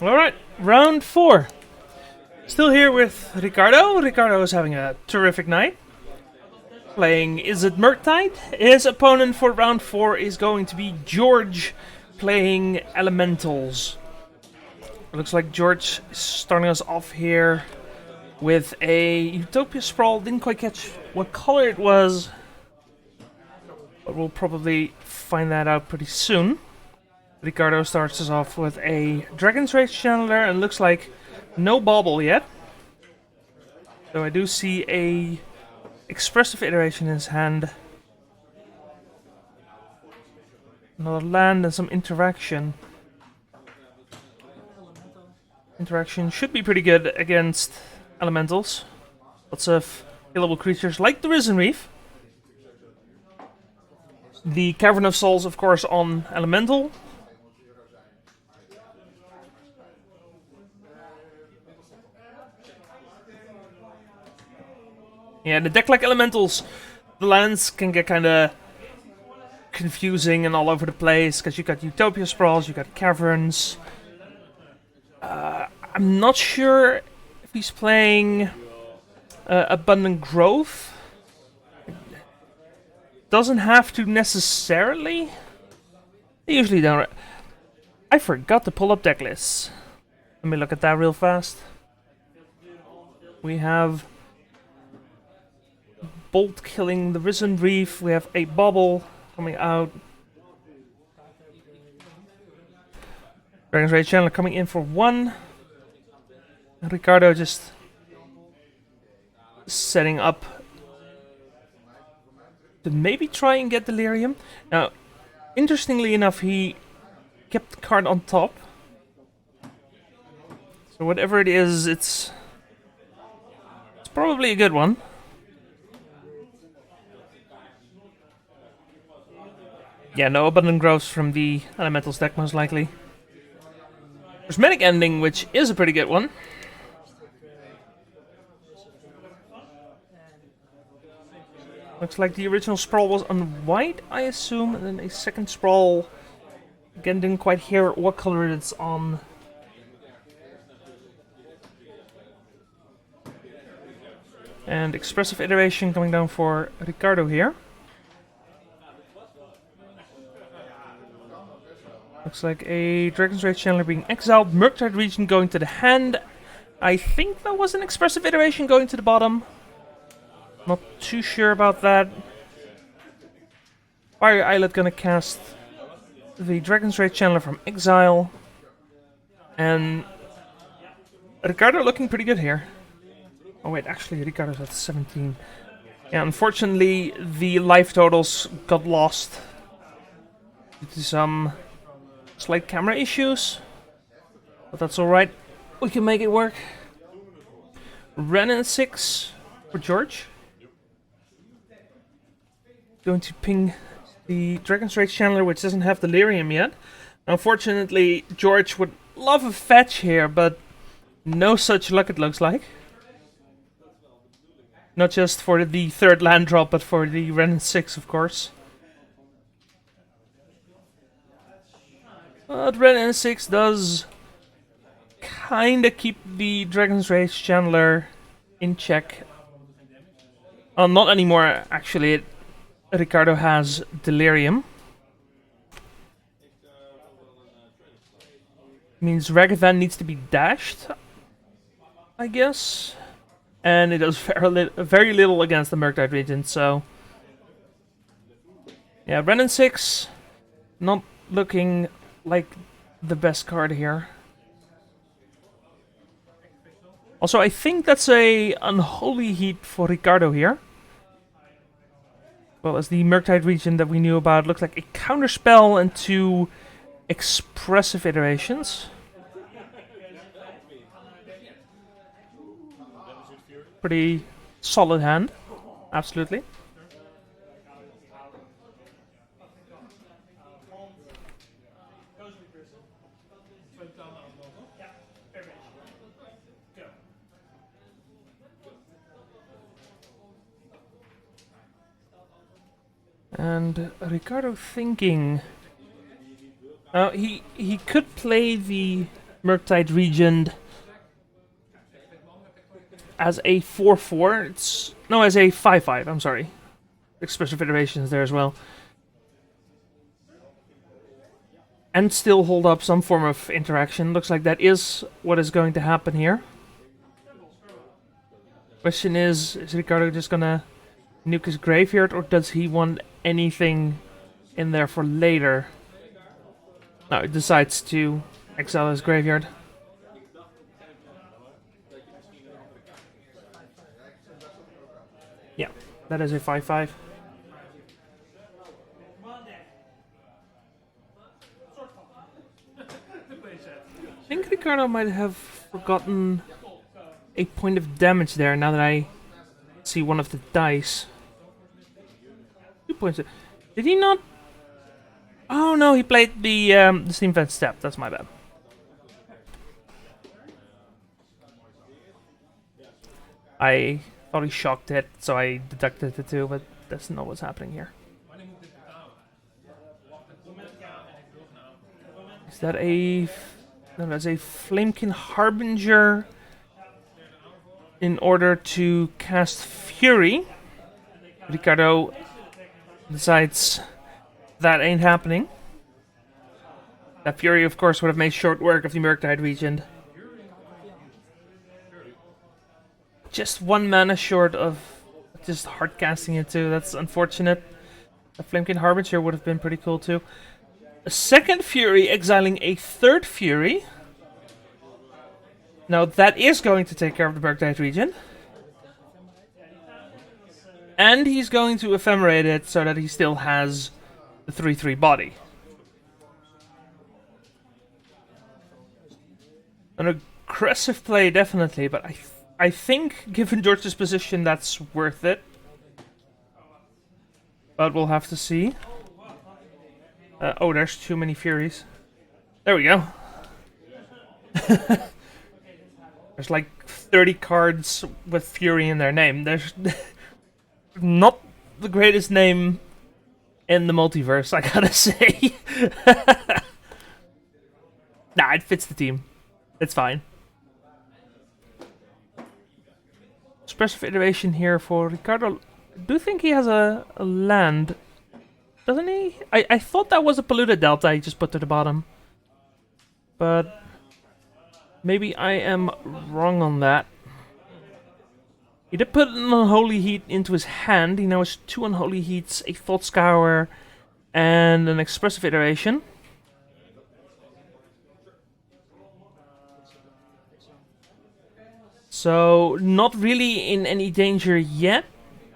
Alright, round 4. Still here with Ricardo. Ricardo is having a terrific night. Playing Izzet Murktide. His opponent for round 4 is going to be George, playing Elementals. It looks like George is starting us off here with a Utopia Sprawl. Didn't quite catch what color it was, but we'll probably find that out pretty soon. Ricardo starts us off with a Dragon's Rage Channeler, and looks like no bauble yet. So I do see a Expressive Iteration in his hand. Another land and some interaction. Interaction should be pretty good against elementals. Lots of killable creatures like the Risen Reef. The Cavern of Souls, of course, on elemental. Yeah, the deck like elementals, the lands can get kind of confusing and all over the place, because you got Utopia Sprawls, you got Caverns. I'm not sure if he's playing Abundant Growth. Doesn't have to necessarily. They usually don't. I forgot to pull up deck lists. Let me look at that real fast. We have Bolt killing the Risen Reef. We have a Bobble coming out. Dragon's Rage Channeler coming in for 1. And Ricardo just setting up to maybe try and get Delirium. Now, interestingly enough, he kept the card on top. So whatever it is, it's probably a good one. Yeah, no Abundant Growths from the Elementals deck, most likely. Prismatic Ending, which is a pretty good one. Looks like the original Sprawl was on white, I assume, and then a second Sprawl. Again, didn't quite hear what color it's on. And Expressive Iteration coming down for Ricardo here. Looks like a Dragon's Rage Channeler being exiled. Murktide Region going to the hand. I think that was an Expressive Iteration going to the bottom. Not too sure about that. Fire Islet gonna cast the Dragon's Rage Channeler from exile. And Ricardo looking pretty good here. Oh wait, actually Ricardo's at 17. Yeah, unfortunately the life totals got lost due to some slight camera issues, but that's alright. We can make it work. Renin 6 for George. Going to ping the Dragon's Rage Channeler, which doesn't have Delirium yet. Unfortunately, George would love a fetch here, but no such luck it looks like. Not just for the third land drop, but for the Renin 6, of course. But Renin 6 does kinda keep the Dragon's Rage Channeler in check. Not anymore, actually. Ricardo has Delirium. Means Ragavan needs to be dashed, I guess. And it does very little against the Murktide region, so... Yeah, Renin 6, not looking like the best card here. Also, I think that's a Unholy Heat for Ricardo here. Well, as the Murktide region that we knew about looks like a counterspell and 2 Expressive Iterations. Pretty solid hand, absolutely. And Ricardo thinking... he could play the Murktide region as a 4-4. It's no, as a 5-5. I'm sorry. Expressive iterations there as well. And still hold up some form of interaction. Looks like that is what is going to happen here. Question is Ricardo just gonna nuke his graveyard, or does he want anything in there for later? No, he decides to exile his graveyard. Yeah, that is a 5-5. I think Ricardo might have forgotten a point of damage there, now that I see one of the dice. 2 points. Did he not? Oh no, he played the Steam Vent Step. That's my bad. I thought he shocked it, so I deducted the 2, but that's not what's happening here. Is that a... No, that's a Flamekin Harbinger in order to cast Fury. Ricardo decides that ain't happening. That Fury, of course, would have made short work of the Murktide region. Just 1 mana short of just hard casting it too. That's unfortunate. A Flamekin Harbinger would have been pretty cool too. A second Fury, exiling a third Fury. Now that is going to take care of the Murktide region. And he's going to ephemerate it so that he still has the 3/3 body. An aggressive play, definitely, but I think, given George's position, that's worth it. But we'll have to see. Oh, there's too many Furies. There we go. There's like 30 cards with Fury in their name. There's not the greatest name in the multiverse, I gotta say. Nah, it fits the team. It's fine. Expressive iteration here for Ricardo. I do think he has a land, doesn't he? I thought that was a Polluted Delta he just put to the bottom. But maybe I am wrong on that. He did put an Unholy Heat into his hand. He now has 2 Unholy Heats, a Thought Scour, and an Expressive Iteration. So, not really in any danger yet,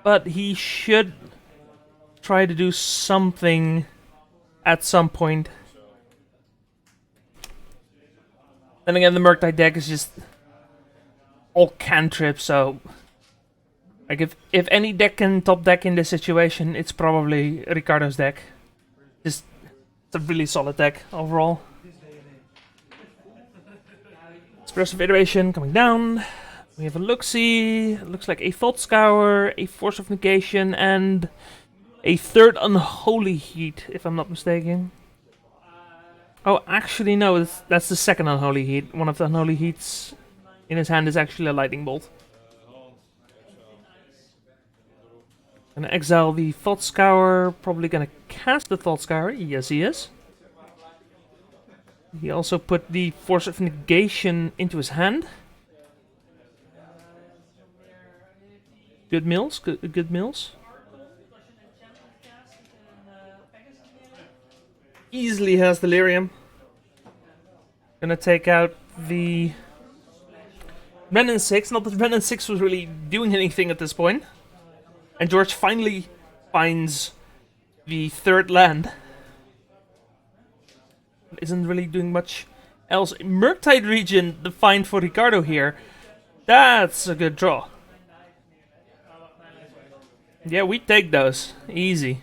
but he should try to do something at some point. Then again, the Murktide deck is just all cantrips, so like if any deck can top deck in this situation, it's probably Ricardo's deck. Just it's a really solid deck overall. Expressive Iteration coming down. We have a look-see. It looks like a Thought Scour, a Force of Negation, and a third Unholy Heat, if I'm not mistaken. Oh, actually no, that's the second Unholy Heat. One of the Unholy Heats in his hand is actually a Lightning Bolt. Gonna exile the Thought Scour, probably gonna cast the Thought Scour. Yes, he is. He also put the Force of Negation into his hand. Good mills, good mills. Easily has Delirium. Gonna take out the Renin 6. Not that Renin 6 was really doing anything at this point. And George finally finds the third land. Isn't really doing much else. Murktide region, the find for Ricardo here. That's a good draw. Yeah, we take those. Easy.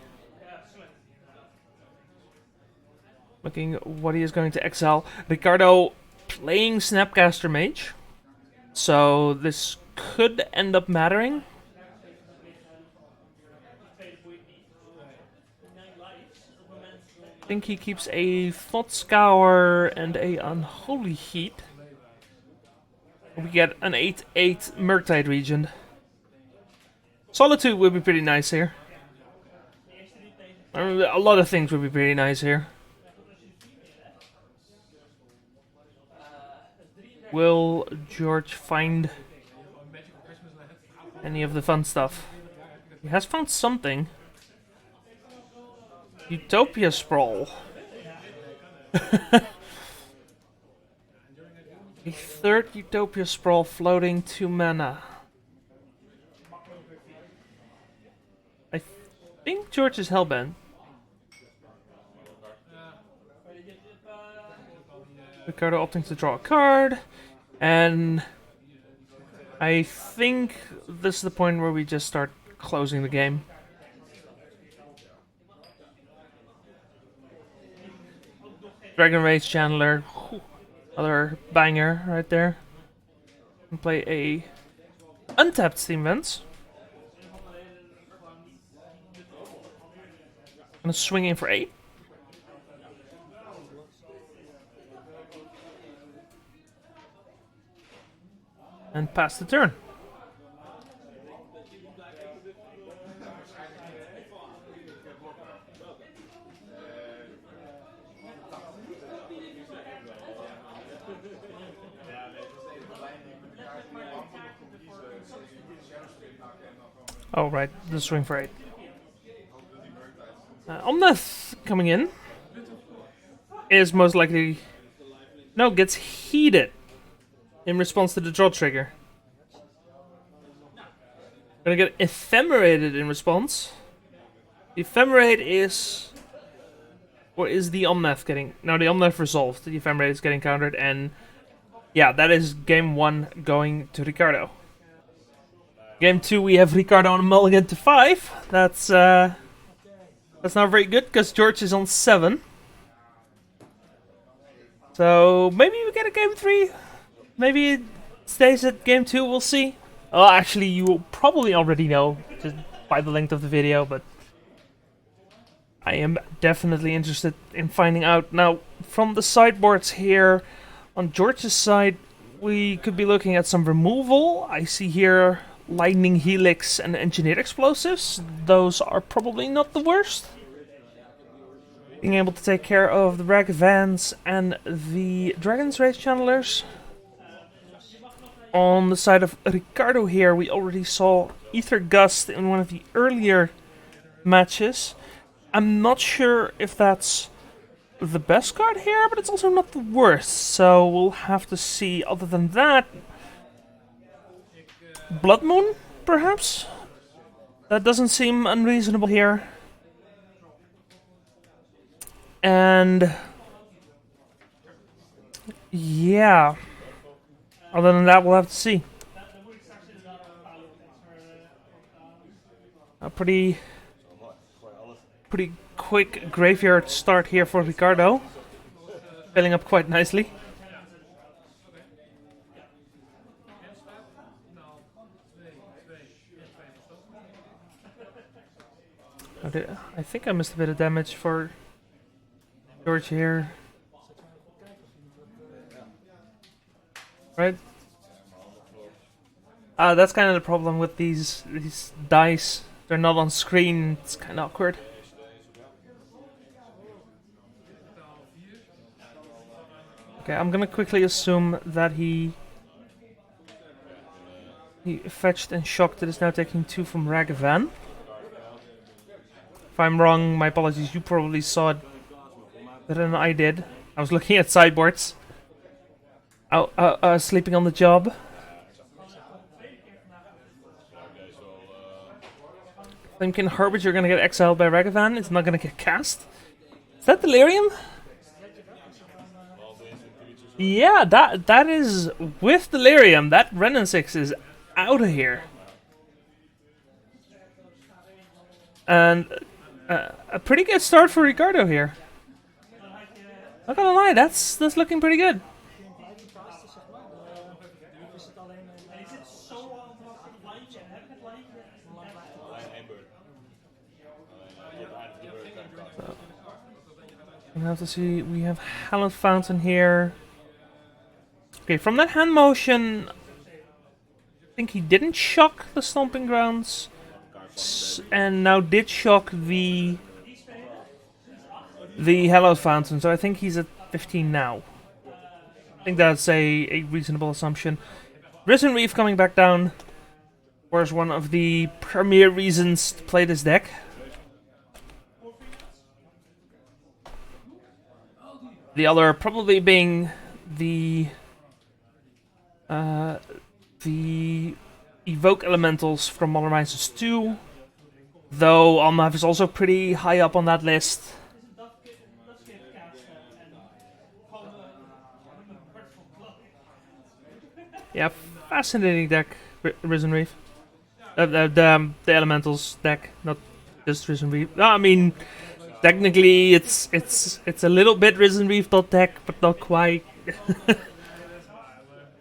Looking what he is going to exile. Ricardo playing Snapcaster Mage. So this could end up mattering. I think he keeps a Thought Scour and a Unholy Heat. We get an 8/8 Murktide region. Solitude would be pretty nice here. A lot of things would be pretty nice here. Will George find any of the fun stuff? He has found something. Utopia Sprawl. A third Utopia Sprawl floating 2 mana. I think George is hellbent. Ricardo opting to draw a card. And I think this is the point where we just start closing the game. Dragon Rage Chandler. Another banger right there. And play a untapped Steam Vents. Gonna swing in for 8. And pass the turn. Oh, right, the swing for 8. Omnath coming in is most likely... No, gets heated in response to the draw trigger. Gonna get ephemerated in response. Ephemerate is... What is the Omnath getting? No, the Omnath resolved. The Ephemerate is getting countered, and... Yeah, that is game 1 going to Ricardo. Game 2, we have Ricardo on a mulligan to 5. That's not very good, because George is on 7. So, maybe we get a game 3. Maybe it stays at game 2, we'll see. Oh, actually, you will probably already know, just by the length of the video, but... I am definitely interested in finding out. Now, from the sideboards here, on George's side, we could be looking at some removal. I see here... Lightning Helix and Engineered Explosives. Those are probably not the worst. Being able to take care of the Ragavans and the Dragon's Rage Channelers. On the side of Ricardo here, we already saw Ether Gust in one of the earlier matches. I'm not sure if that's the best card here, but it's also not the worst. So we'll have to see. Other than that... Blood Moon, perhaps? That doesn't seem unreasonable here. And... yeah. Other than that, we'll have to see. A pretty quick graveyard start here for Ricardo. Filling up quite nicely. I think I missed a bit of damage for George here. Right? That's kind of the problem with these dice. They're not on screen. It's kind of awkward. Okay, I'm gonna quickly assume that he fetched and shocked. It is now taking 2 from Ragavan. If I'm wrong, my apologies. You probably saw it better than I did. I was looking at sideboards. Sleeping on the job. Thinking Harbinger gonna get exiled by Ragavan. It's not gonna get cast. Is that Delirium? Yeah, that is with Delirium. That Renan 6 is out of here. And a pretty good start for Ricardo here. Not gonna lie, that's looking pretty good. We have to see. We have Hallowed Fountain here. Okay, from that hand motion, I think he didn't shock the Stomping Grounds, and now did shock the Hallowed Fountain. So I think he's at 15 now. I think that's a reasonable assumption. Risen Reef coming back down was one of the premier reasons to play this deck. The other probably being the Evoke Elementals from Modern Horizons 2, though Almav is also pretty high up on that list. Yeah, fascinating deck, Risen Reef. The Elementals deck, not just Risen Reef. No, I mean, technically it's a little bit Risen Reef deck, but not quite.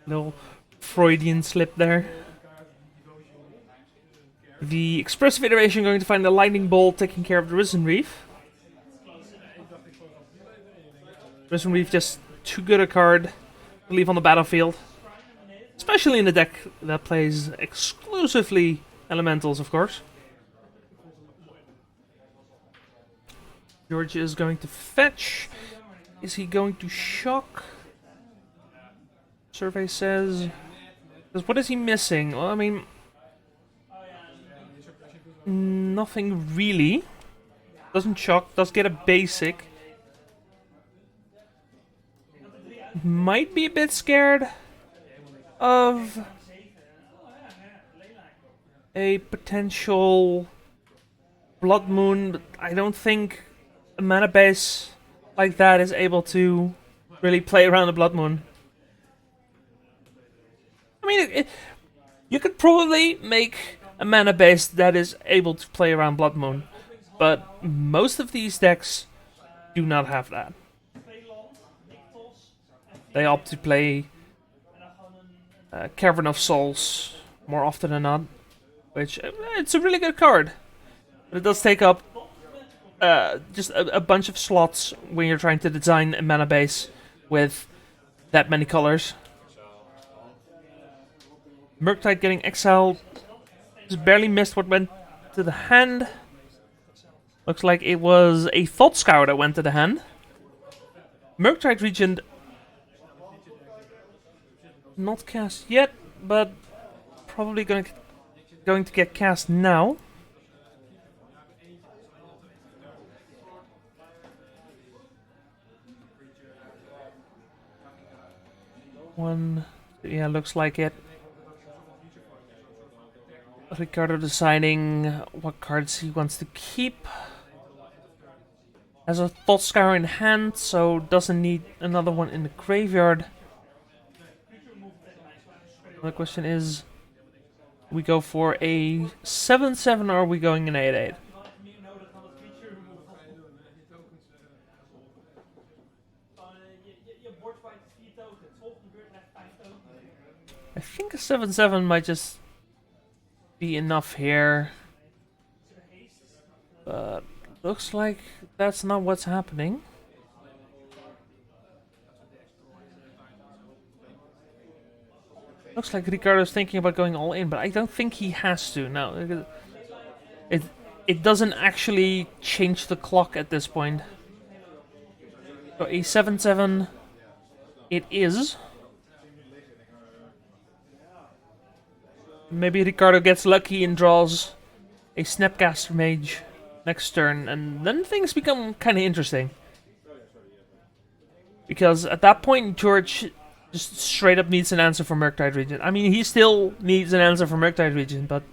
No Freudian slip there. The Expressive Iteration going to find the Lightning Bolt taking care of the Risen Reef. Risen Reef just too good a card to leave on the battlefield. Especially in a deck that plays exclusively Elementals, of course. George is going to fetch. Is he going to shock? Survey says... What is he missing? Well, I mean... Nothing really. Doesn't shock, does get a basic. Might be a bit scared of a potential Blood Moon, but I don't think a mana base like that is able to really play around the Blood Moon. I mean, you could probably make a mana base that is able to play around Blood Moon, but most of these decks do not have that. They opt to play Cavern of Souls more often than not, which it's a really good card, but it does take up just a bunch of slots when you're trying to design a mana base with that many colors. Murktide getting exiled. Just barely missed what went to the hand. Looks like it was a Thought Scour that went to the hand. Murktide Regent not cast yet, but probably going to get cast now. Yeah, looks like it. Ricardo deciding what cards he wants to keep. Has a Thought Scour in hand, so doesn't need another one in the graveyard. The question is, we go for a 7/7 or are we going an 8/8? I think a 7/7 might just be enough here. But looks like that's not what's happening. Looks like Ricardo's thinking about going all in, but I don't think he has to. No, it doesn't actually change the clock at this point. So a 7/7 it is. Maybe Ricardo gets lucky and draws a Snapcaster Mage next turn, and then things become kind of interesting. Because at that point, George just straight up needs an answer for Murktide Regent. I mean, he still needs an answer for Murktide Regent, but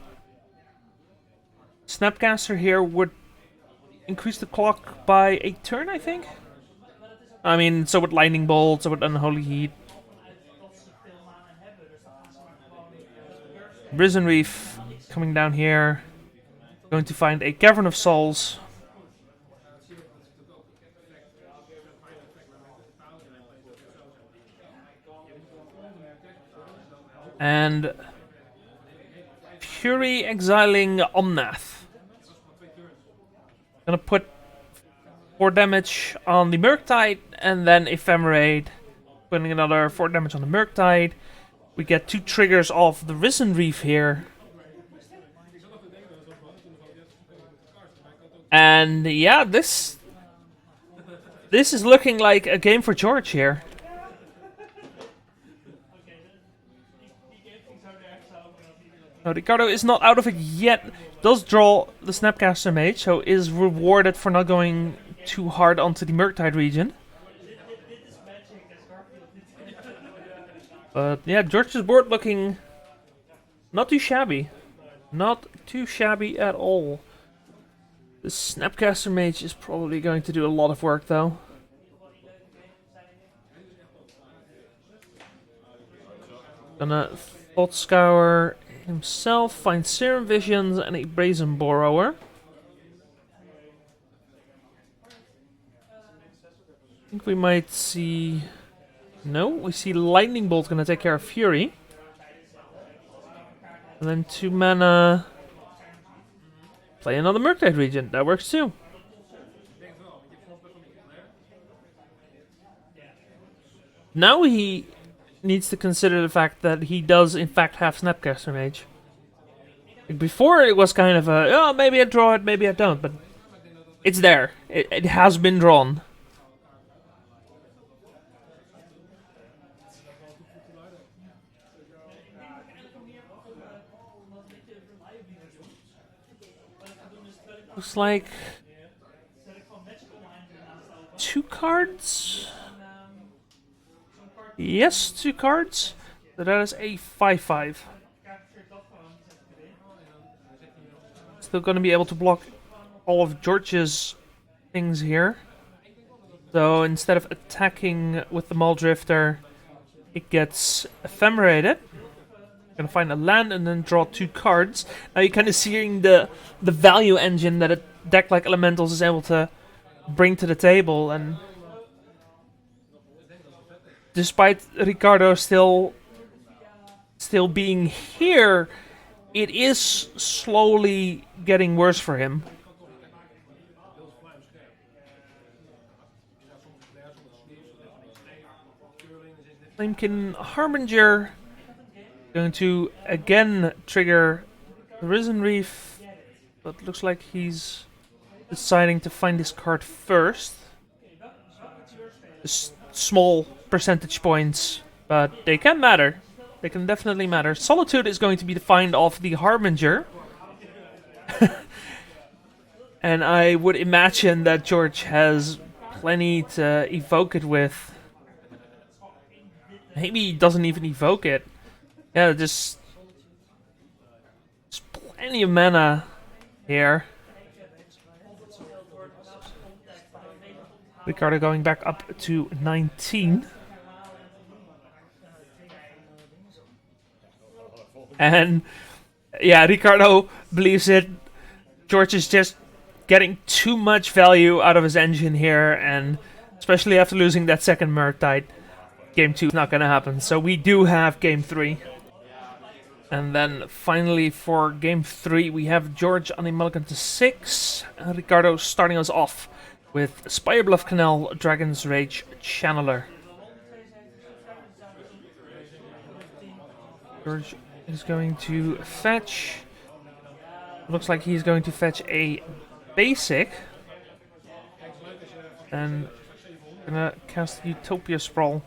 Snapcaster here would increase the clock by a turn, I think. I mean, so would Lightning Bolt, so would Unholy Heat. Risen Reef coming down here. Going to find a Cavern of Souls. And Fury exiling Omnath. Gonna put 4 damage on the Murktide, and then Ephemerate, putting another 4 damage on the Murktide. We get 2 triggers off the Risen Reef here. And yeah, this is looking like a game for George here. No, Ricardo is not out of it yet. Does draw the Snapcaster Mage, so is rewarded for not going too hard onto the Murktide region. But yeah, George's board looking not too shabby. Not too shabby at all. The Snapcaster Mage is probably going to do a lot of work though. Gonna Thought Scour himself, find Serum Visions and a Brazen Borrower. I think we might see... No, we see Lightning Bolt gonna take care of Fury. And then 2 mana... Play another Murktide region, that works too. Now he needs to consider the fact that he does in fact have Snapcaster Mage. Before it was kind of a, oh, maybe I draw it, maybe I don't, but it's there. It has been drawn. Looks like 2 cards. Yes, 2 cards. So that is a 5/5. Still going to be able to block all of George's things here. So instead of attacking with the Maul Drifter, it gets ephemerated. Gonna find a land and then draw 2 cards. Now you're kind of seeing the value engine that a deck like Elementals is able to bring to the table, and despite Ricardo still being here, it is slowly getting worse for him. Flamekin Harbinger going to again trigger the Risen Reef, but looks like he's deciding to find this card first. Small percentage points, but they can matter. They can definitely matter. Solitude is going to be defined off the Harbinger. And I would imagine that George has plenty to evoke it with. Maybe he doesn't even evoke it. Yeah, just plenty of mana here. Ricardo going back up to 19. And yeah, Ricardo believes it. George is just getting too much value out of his engine here, and especially after losing that second Murktide, Game 2 is not going to happen. So we do have Game 3. And then finally for Game 3, we have George on a mulligan to 6. And Ricardo starting us off with Spirebluff Canal, Dragon's Rage Channeler. George is going to fetch. Looks like he's going to fetch a basic. And gonna cast Utopia Sprawl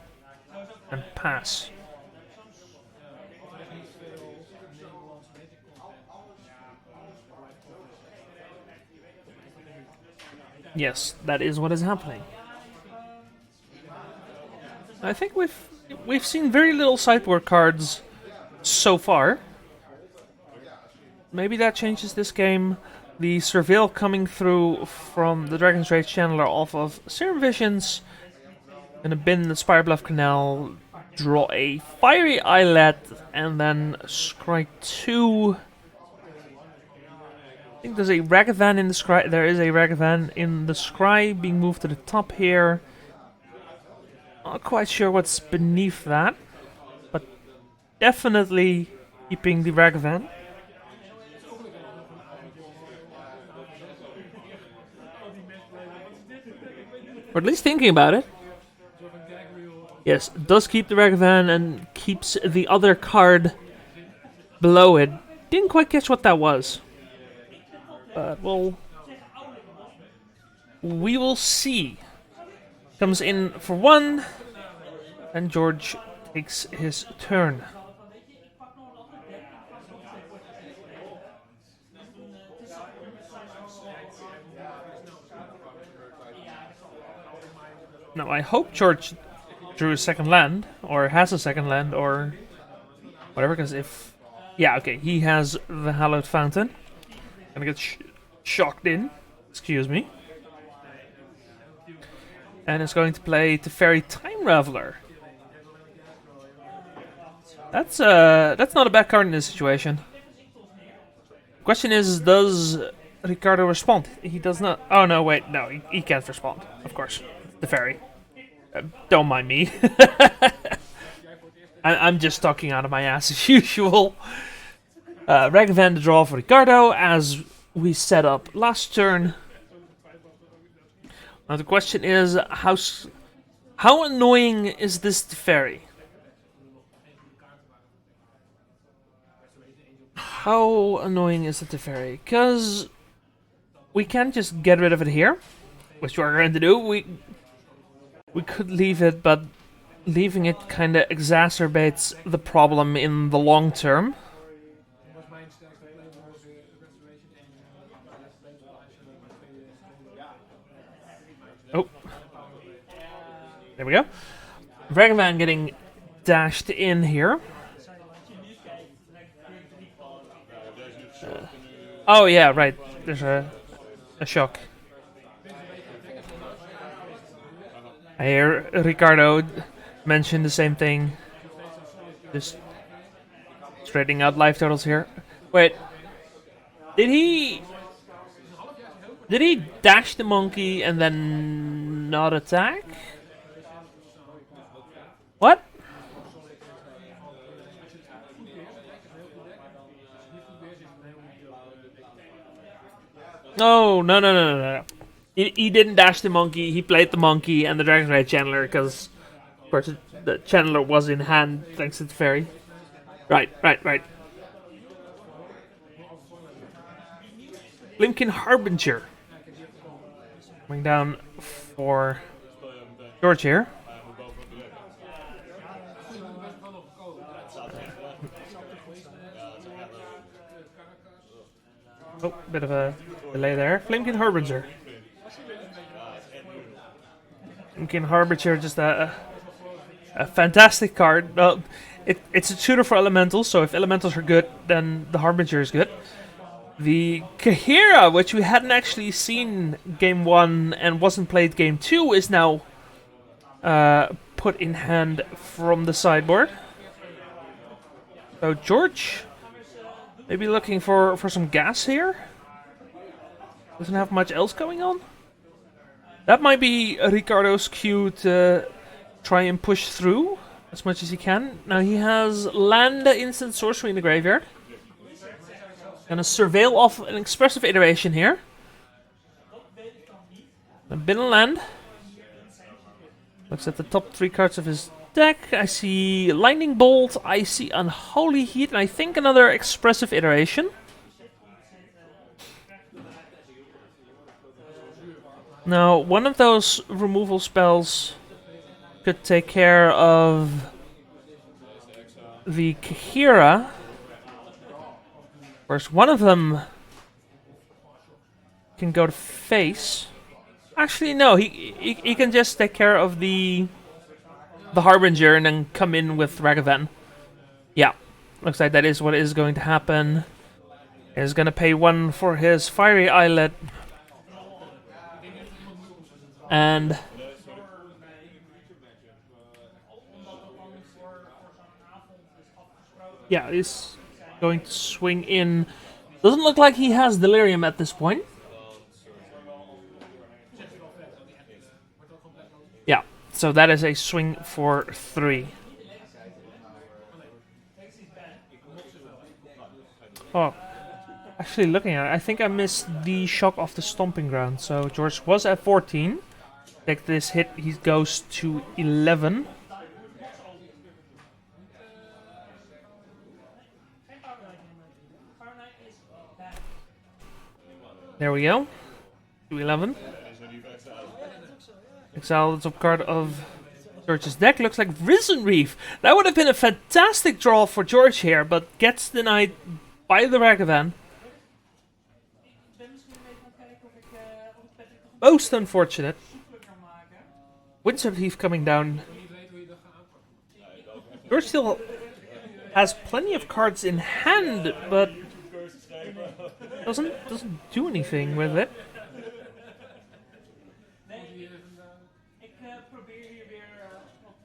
and pass. Yes, that is what is happening. I think we've seen very little sideboard cards so far. Maybe that changes this game. The Surveil coming through from the Dragon's Rage Channeler off of Serum Visions. Gonna bin the Spirebluff Canal, draw a Fiery Islet, and then scry 2. I think there's a Ragavan in the scry. There is a Ragavan in the scry being moved to the top here. Not quite sure what's beneath that, but definitely keeping the Ragavan. Or at least thinking about it. Yes, does keep the Ragavan and keeps the other card below it. Didn't quite catch what that was. But we will see. Comes in for 1, and George takes his turn. Now I hope George drew a second land, or has a second land, or whatever, because if... Yeah, okay, he has the Hallowed Fountain. Gonna get shocked in. Excuse me. And is going to play Teferi Time Raveler. That's not a bad card in this situation. Question is, does Ricardo respond? He does not. Oh no, wait, no, he can't respond. Of course, Teferi. Don't mind me. I'm just talking out of my ass as usual. Ragavan the draw for Ricardo, as we set up last turn. Now the question is, how annoying is this Teferi? How annoying is the Teferi? Because we can't just get rid of it here, which we're going to do. We could leave it, but leaving it kind of exacerbates the problem in the long term. Oh. There we go. Ragavan getting dashed in here. Oh yeah, right. There's a shock. I hear Ricardo mention the same thing. Just straightening out life totals here. Wait. Did he dash the monkey and then not attack? What? No. He didn't dash the monkey, he played the monkey and the Dragon Rage Channeler, because, of course, the Channeler was in hand thanks to the fairy. Right. Blimkin Harbinger. Coming down for George here. Oh, bit of a delay there. Flamekin Harbinger. Flamekin Harbinger, just a fantastic card. It's a tutor for elementals, so if elementals are good, then the Harbinger is good. The Kahira, which we hadn't actually seen game 1 and wasn't played game 2, is now put in hand from the sideboard. So George, maybe looking for some gas here. Doesn't have much else going on. That might be Ricardo's cue to try and push through as much as he can. Now he has land instant sorcery in the graveyard. Gonna surveil off an expressive iteration here. A bin and land. Looks at the top 3 cards of his deck. I see Lightning Bolt, I see Unholy Heat, and I think another expressive iteration. Now, one of those removal spells could take care of the Kahira. Of course, one of them can go to face. Actually, no, he can just take care of the Harbinger and then come in with Ragavan. Yeah, looks like that is what is going to happen. He's going to pay 1 for his Fiery Eyelet. And yeah, he's going to swing in. Doesn't look like he has Delirium at this point. Yeah, so that is a swing for 3. Oh, Actually, looking at it, I think I missed the shock off the stomping ground. So George was at 14. Take this hit, he goes to 11. There we go. To 11. Exile the top card of George's deck. Looks like Risen Reef. That would have been a fantastic draw for George here, but gets denied by the Ragavan. Most unfortunate. Windsor Thief coming down. George still has plenty of cards in hand, but doesn't do anything with it. Ik probeer hier weer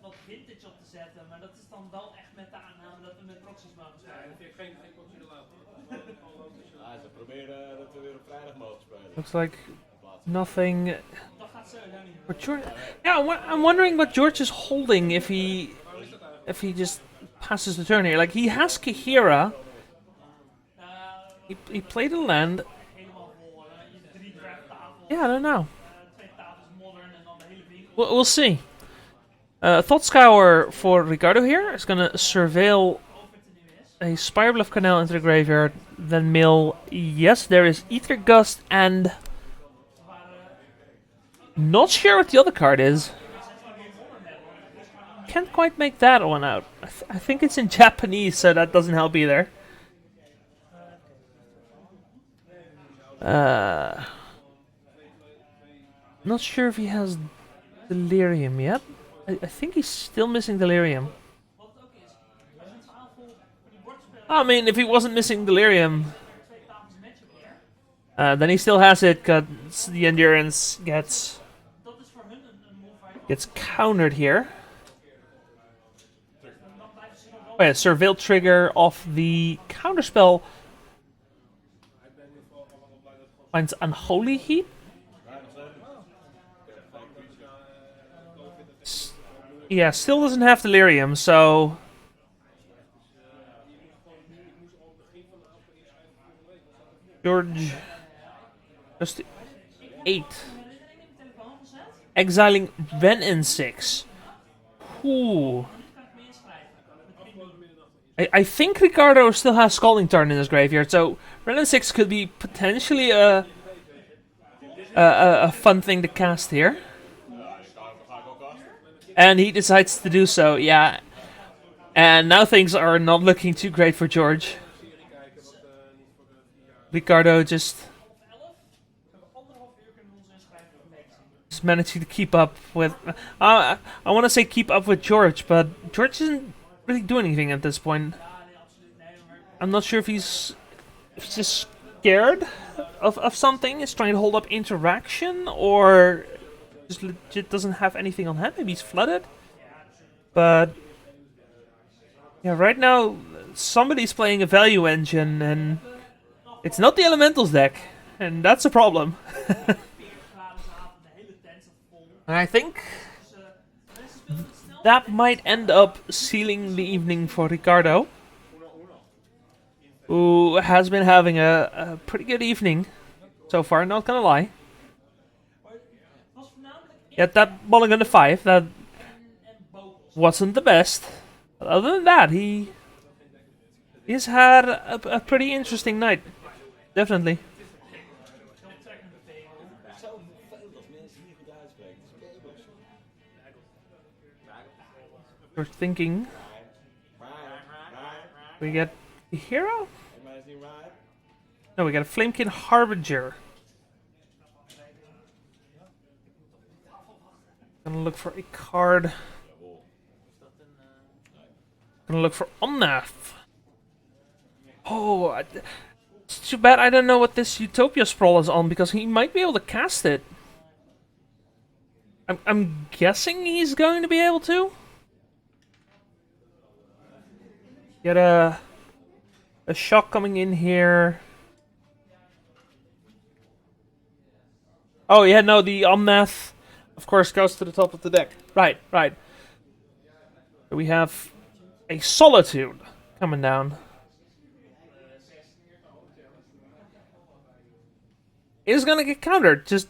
wat vintage op te zetten, maar dat is dan wel echt met de aanname dat we met proxies mogen spelen. Ja, ik geen proxy laten. Ze proberen dat we weer op vrijdag mogen spelen. Looks like nothing for George. Yeah, I'm wondering what George is holding if he just passes the turn here. Like, he has Kahira. He played a land. Yeah, I don't know. We'll see. Thought Scour for Ricardo here is gonna surveil a Spirebluff Canal into the graveyard, then mill. Yes, there is Ether Gust and not sure what the other card is. Can't quite make that one out. I think it's in Japanese, so that doesn't help either. Not sure if he has Delirium yet. I think he's still missing Delirium. I mean, if he wasn't missing Delirium, then he still has it, because the Endurance gets countered here. Oh yeah, Surveil trigger off the counterspell finds Unholy Heat. Yeah, still doesn't have Delirium, so George just 8. Exiling Ven 6. Ooh. I think Ricardo still has Scalding Tarn in his graveyard, so Ren 6 could be potentially a fun thing to cast here. And he decides to do so, yeah. And now things are not looking too great for George. Ricardo just managing to keep up with... I want to say keep up with George, but George isn't really doing anything at this point. I'm not sure if he's just scared of something, is trying to hold up interaction, or just legit doesn't have anything on hand. Maybe he's flooded. But yeah, right now somebody's playing a value engine, and it's not the Elementals deck, and that's a problem. And I think that might end up sealing the evening for Ricardo, who has been having a pretty good evening so far, not gonna lie. Yet that mulligan to 5, that wasn't the best. But other than that, he's had a pretty interesting night. Definitely. We're thinking we get a hero? No, we got a Flamekin Harbinger. Gonna look for a card. Gonna look for Omnath. Oh, it's too bad I don't know what this Utopia Sprawl is on, because he might be able to cast it. I'm guessing he's going to be able to. Get a shock coming in here. Oh yeah, no, the Omnath, of course, goes to the top of the deck. Right. We have a Solitude coming down. It is gonna get countered. Just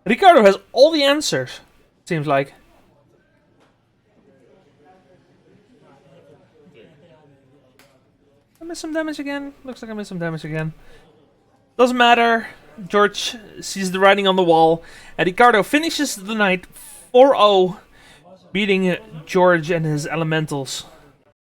Ricardo has all the answers, seems like. I missed some damage again. Looks like I missed some damage again. Doesn't matter. George sees the writing on the wall. And Ricardo finishes the night 4-0, beating George and his elementals.